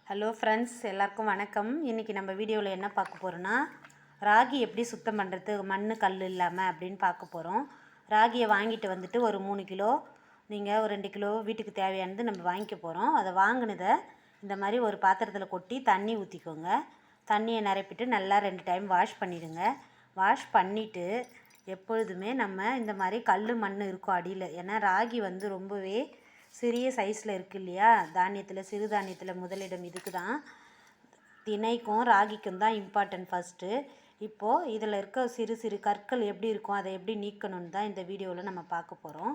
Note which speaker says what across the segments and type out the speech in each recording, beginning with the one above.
Speaker 1: Hello friends, எல்லாருக்கும் வணக்கம். இன்றைக்கி நம்ம வீடியோவில் என்ன பார்க்க போகிறோன்னா, ராகி எப்படி சுத்தம் பண்ணுறது மண் கல் இல்லாமல் அப்படின்னு பார்க்க போகிறோம். ராகியை வாங்கிட்டு வந்துட்டு ஒரு 3 கிலோ, நீங்கள் ஒரு 2 கிலோ வீட்டுக்கு தேவையானது நம்ம வாங்கிக்க போகிறோம். அதை வாங்கினதை இந்த மாதிரி ஒரு பாத்திரத்தில் கொட்டி தண்ணி ஊற்றிக்கோங்க. தண்ணியை நிரப்பிட்டு நல்லா 2 டைம் வாஷ் பண்ணிவிடுங்க. வாஷ் பண்ணிவிட்டு எப்பொழுதுமே நம்ம இந்த மாதிரி கல் மண் இருக்கும் அடியில். ஏன்னா ராகி வந்து ரொம்பவே சிறிய சைஸில் இருக்குது இல்லையா, தானியத்தில் சிறுதானியத்தில் முதலிடம் இதுக்கு தான். திணைக்கும் ராகிக்கும் தான் இம்பார்ட்டன்ட் ஃபஸ்ட்டு. இப்போது இதில் இருக்க சிறு சிறு கற்கள் எப்படி இருக்கும், அதை எப்படி நீக்கணும்னு தான் இந்த வீடியோவில் நம்ம பார்க்க போகிறோம்.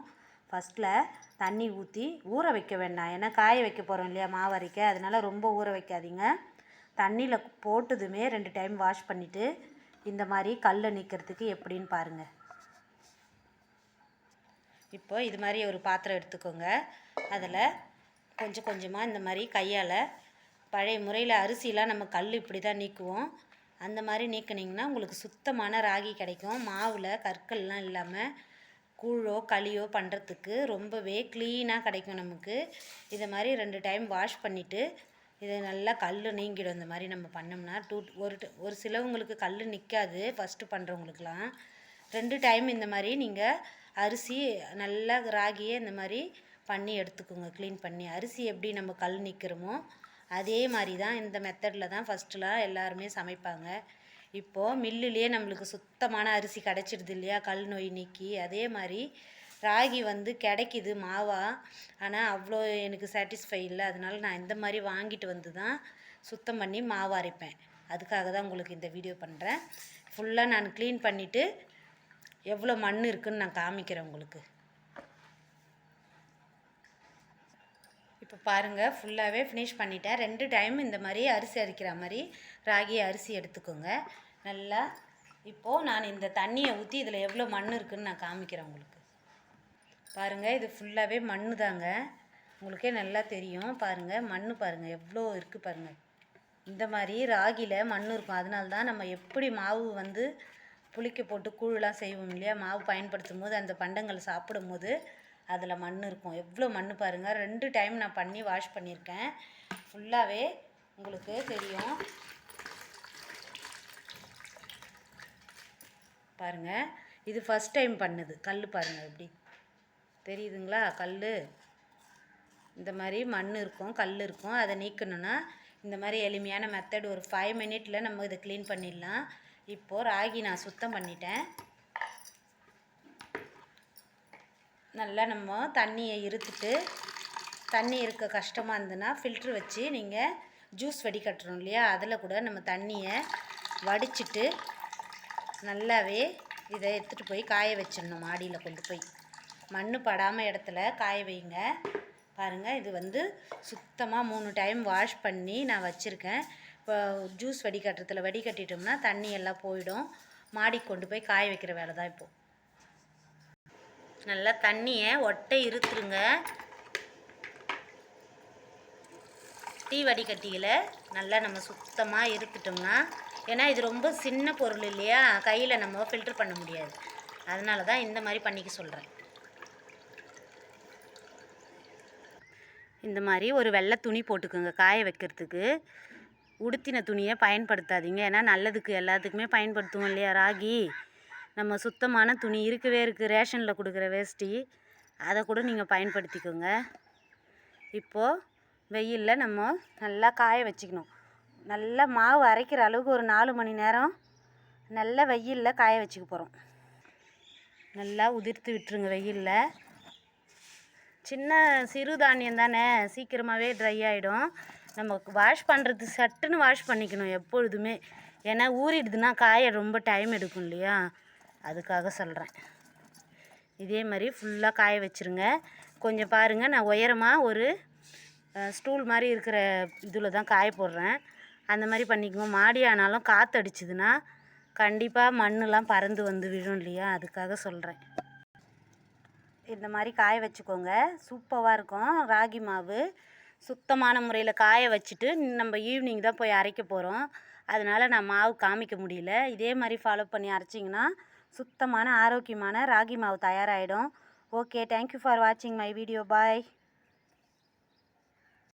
Speaker 1: ஃபஸ்ட்டில் தண்ணி ஊற்றி ஊற வைக்க வேண்டாம், ஏன்னா காய வைக்க போகிறோம் இல்லையா மாவு அரைக்க, அதனால் ரொம்ப ஊற வைக்காதீங்க. தண்ணியில் போட்டதுமே 2 டைம் வாஷ் பண்ணிவிட்டு இந்த மாதிரி கல்லை நீக்கிறதுக்கு எப்படின்னு பாருங்கள். இப்போ இது மாதிரி ஒரு பாத்திரம் எடுத்துக்கோங்க. அதில் கொஞ்சம் கொஞ்சமாக இந்த மாதிரி கையால், பழைய முறையில் அரிசிலாம் நம்ம கல் இப்படி தான் நீக்குவோம், அந்த மாதிரி நீக்கினீங்கன்னா உங்களுக்கு சுத்தமான ராகி கிடைக்கும். மாவில் கற்கள்லாம் இல்லாமல் கூழோ களியோ பண்ணுறதுக்கு ரொம்பவே க்ளீனாக கிடைக்கும் நமக்கு. இதை மாதிரி 2 டைம் வாஷ் பண்ணிவிட்டு இது நல்லா கல் நீங்கிடும். இந்த மாதிரி நம்ம பண்ணோம்னா ஒரு சிலவங்களுக்கு கல் நிற்காது, ஃபஸ்ட்டு பண்ணுறவங்களுக்குலாம். 2 டைம் இந்த மாதிரி நீங்கள் அரிசி நல்லா ராகியை இந்த மாதிரி பண்ணி எடுத்துக்கோங்க. க்ளீன் பண்ணி அரிசி எப்படி நம்ம கல் நிற்கிறோமோ அதே மாதிரி தான் இந்த மெத்தடில் தான் ஃபஸ்ட்டுலாம் எல்லாருமே சமைப்பாங்க. இப்போது மில்லுலேயே நம்மளுக்கு சுத்தமான அரிசி கிடச்சிடுது இல்லையா, கல் நோய் நீக்கி. அதே மாதிரி ராகி வந்து கிடைக்கிது மாவா, ஆனால் அவ்வளோ எனக்கு சாட்டிஸ்ஃபை இல்லை. அதனால நான் இந்த மாதிரி வாங்கிட்டு வந்து தான் சுத்தம் பண்ணி மாவு அரைப்பேன். அதுக்காக தான் உங்களுக்கு இந்த வீடியோ பண்ணுறேன். ஃபுல்லாக நான் க்ளீன் பண்ணிவிட்டு எவ்வளோ மண் இருக்குதுன்னு நான் காமிக்கிறேன் உங்களுக்கு. இப்போ பாருங்கள், ஃபுல்லாகவே ஃபினிஷ் பண்ணிட்டேன். 2 டைம் இந்த மாதிரி அரிசி அரைக்கிற மாதிரி ராகி அரிசி எடுத்துக்கோங்க நல்லா. இப்போது நான் இந்த தண்ணியை ஊற்றி இதில் எவ்வளோ மண் இருக்குதுன்னு நான் காமிக்கிறேன் உங்களுக்கு. பாருங்கள், இது ஃபுல்லாகவே மண் தாங்க, உங்களுக்கே நல்லா தெரியும். பாருங்கள் மண், பாருங்கள் எவ்வளோ இருக்குது பாருங்கள். இந்த மாதிரி ராகியில் மண் இருக்கும். அதனால தான் நம்ம எப்படி மாவு வந்து புளிக்க போட்டு கூழெலாம் செய்வோம் இல்லையா, மாவு பயன்படுத்தும் போது அந்த பண்டங்கள் சாப்பிடும் போது அதில் மண் இருக்கும். எவ்வளோ மண் பாருங்கள். 2 டைம் நான் பண்ணி வாஷ் பண்ணியிருக்கேன். ஃபுல்லாகவே உங்களுக்கு தெரியும். பாருங்கள், இது ஃபஸ்ட் டைம் பண்ணுது கல். பாருங்கள் எப்படி தெரியுதுங்களா, கல் இந்த மாதிரி மண் இருக்கும், கல் இருக்கும். அதை நீக்கணுன்னா இந்த மாதிரி எளிமையான மெத்தட், ஒரு 5 மினிட்டில் நம்ம இதை க்ளீன் பண்ணிடலாம். இப்போது ராகி நான் சுத்தம் பண்ணிட்டேன். நல்லா நம்ம தண்ணியை இருத்துட்டு, தண்ணி இருக்க கஷ்டமாக இருந்ததுன்னா ஃபில்ட்ரு வச்சு நீங்கள் ஜூஸ் வடிகட்டுறோம் இல்லையா, அதில் கூட நம்ம தண்ணியை வடிச்சிட்டு நல்லாவே இதை எடுத்துகிட்டு போய் காய வச்சிடணும். மாடியில் கொண்டு போய் மண் படாமல் இடத்துல காய வைங்க. பாருங்கள், இது வந்து சுத்தமாக 3 டைம் வாஷ் பண்ணி நான் வச்சுருக்கேன். இப்போ ஜூஸ் வடிகட்டுறதுல வடிகட்டிட்டோம்னா தண்ணி எல்லாம் போயிடும். மாடி கொண்டு போய் காய வைக்கிற வேலை தான் இப்போது. நல்லா தண்ணியை ஒட்டை இருத்துருங்க. டீ வடிகட்டியில் நல்லா நம்ம சுத்தமாக இருத்துட்டோம்னா, ஏன்னா இது ரொம்ப சின்ன பொருள் இல்லையா, கையில் நம்ம ஃபில்டர் பண்ண முடியாது. அதனால தான் இந்த மாதிரி பண்ணிக்க சொல்கிறேன். இந்த மாதிரி ஒரு வெள்ளை துணி போட்டுக்கோங்க காய வைக்கிறதுக்கு. உடுத்தின துணியை பயன்படுத்தாதீங்க, ஏன்னா நல்லதுக்கு எல்லாத்துக்குமே பயன்படுத்துவோம் இல்லையா ராகி. நம்ம சுத்தமான துணி இருக்கவே இருக்குது, ரேஷனில் கொடுக்குற வேஷ்டி, அதை கூட நீங்கள் பயன்படுத்திக்கோங்க. இப்போது வெயிலில் நம்ம நல்லா காய வச்சுக்கணும். நல்லா மாவு அரைக்கிற அளவுக்கு ஒரு 4 மணி நேரம் நல்லா வெயிலில் காய வச்சுக்க போகிறோம். நல்லா உதிர்த்து விட்டுருங்க வெயிலில். சின்ன சிறுதானியம் தானே, சீக்கிரமாகவே ட்ரை ஆகிடும். நம்ம வாஷ் பண்ணுறது சட்டுன்னு வாஷ் பண்ணிக்கணும் எப்பொழுதுமே, ஏன்னா ஊறிடுதுன்னா காய ரொம்ப டைம் எடுக்கும் இல்லையா, அதுக்காக சொல்கிறேன். இதே மாதிரி ஃபுல்லாக காய வச்சுருங்க. கொஞ்சம் பாருங்கள், நான் உயரமாக ஒரு ஸ்டூல் மாதிரி இருக்கிற இதில் தான் காய போடுறேன். அந்த மாதிரி பண்ணிக்குவோம். மாடி ஆனாலும் காற்று அடிச்சுதுன்னா கண்டிப்பாக மண்ணெலாம் பறந்து வந்து விழும் இல்லையா, அதுக்காக சொல்கிறேன். இந்த மாதிரி காய வச்சுக்கோங்க, சூப்பராக இருக்கும் ராகி மாவு. சுத்தமான முறையில் காய வச்சுட்டு நம்ம ஈவினிங் தான் போய் அரைக்க போகிறோம், அதனால் நான் மாவு காமிக்க முடியல. இதே மாதிரி ஃபாலோ பண்ணி அரைச்சிங்கன்னா சுத்தமான ஆரோக்கியமான ராகி மாவு தயாராகிடும். ஓகே, தேங்க்யூ ஃபார் வாட்சிங் மை வீடியோ. பாய்.